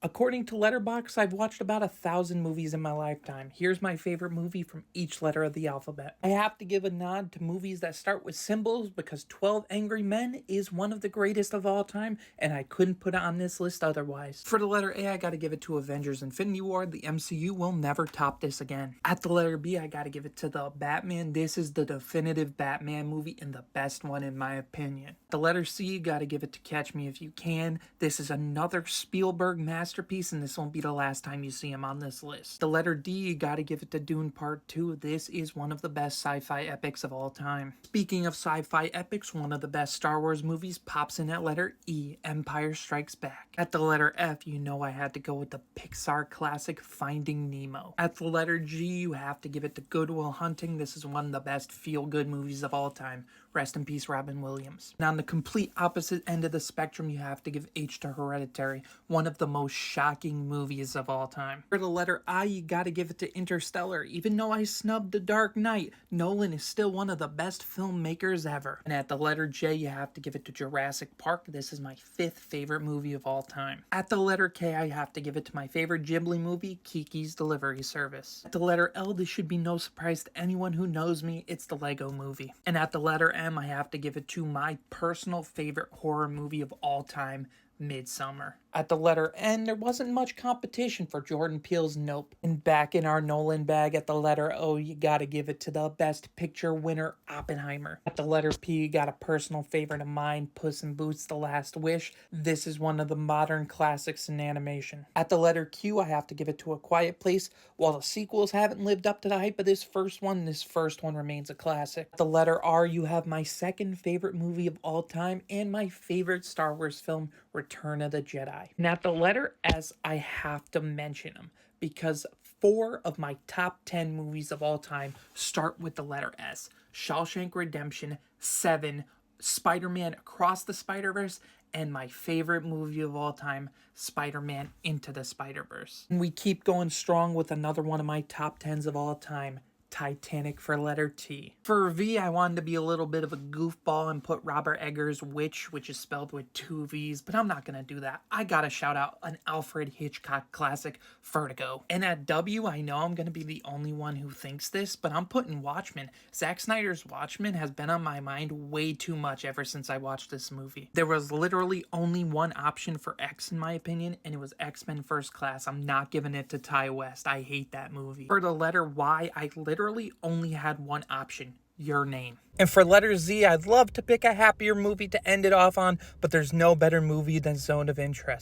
According to Letterboxd, I've watched about 1,000 movies in my lifetime. Here's my favorite movie from each letter of the alphabet. I have to give a nod to movies that start with symbols because 12 Angry Men is one of the greatest of all time, and I couldn't put it on this list otherwise. For the letter A, I gotta give it to Avengers Infinity War. The MCU will never top this again. At the letter B, I gotta give it to the Batman. This is the definitive Batman movie and the best one in my opinion. The letter C, you gotta give it to Catch Me If You Can. This is another Spielberg masterpiece, and this won't be the last time you see him on this list. The letter D, you gotta give it to Dune Part 2. This is one of the best sci-fi epics of all time. Speaking of sci-fi epics, one of the best Star Wars movies pops in at letter E, Empire Strikes Back. At the letter F, you know I had to go with the Pixar classic Finding Nemo. At the letter G, you have to give it to Good Will Hunting. This is one of the best feel-good movies of all time. Rest in peace, Robin Williams. Now, on the complete opposite end of the spectrum, you have to give H to Hereditary, one of the most shocking movies of all time. For the letter I, you gotta give it to Interstellar. Even though I snubbed The Dark Knight, Nolan is still one of the best filmmakers ever. And at the letter J, you have to give it to Jurassic Park. This is my 5th favorite movie of all time. At the letter K, I have to give it to my favorite Ghibli movie, Kiki's Delivery Service. At the letter L, this should be no surprise to anyone who knows me, it's the Lego Movie. And at the letter M, I have to give it to my personal favorite horror movie of all time, Midsummer. At the letter N, there wasn't much competition for Jordan Peele's Nope. And back in our Nolan bag at the letter O, you gotta give it to the Best Picture winner, Oppenheimer. At the letter P, you got a personal favorite of mine, Puss in Boots: The Last Wish. This is one of the modern classics in animation. At the letter Q, I have to give it to A Quiet Place. While the sequels haven't lived up to the hype of this first one remains a classic. At the letter R, you have my second favorite movie of all time and my favorite Star Wars film, Return of the Jedi. And at the letter S, I have to mention them because 4 of my top 10 movies of all time start with the letter S. Shawshank Redemption, Seven, Spider-Man Across the Spiderverse, and my favorite movie of all time, Spider-Man Into the Spiderverse. And we keep going strong with another one of my top 10s of all time, Titanic for letter T. For V, I wanted to be a little bit of a goofball and put Robert Eggers' Witch, which is spelled with 2 V's, but I'm not gonna do that. I gotta shout out an Alfred Hitchcock classic, Vertigo. And at W, I know I'm gonna be the only one who thinks this, but I'm putting Watchmen. Zack Snyder's Watchmen has been on my mind way too much ever since I watched this movie. There was literally only one option for X in my opinion, and it was X-Men First Class. I'm not giving it to Ty West. I hate that movie. For the letter Y, I literally only had one option, Your Name. And for letter Z, I'd love to pick a happier movie to end it off on, but there's no better movie than Zone of Interest.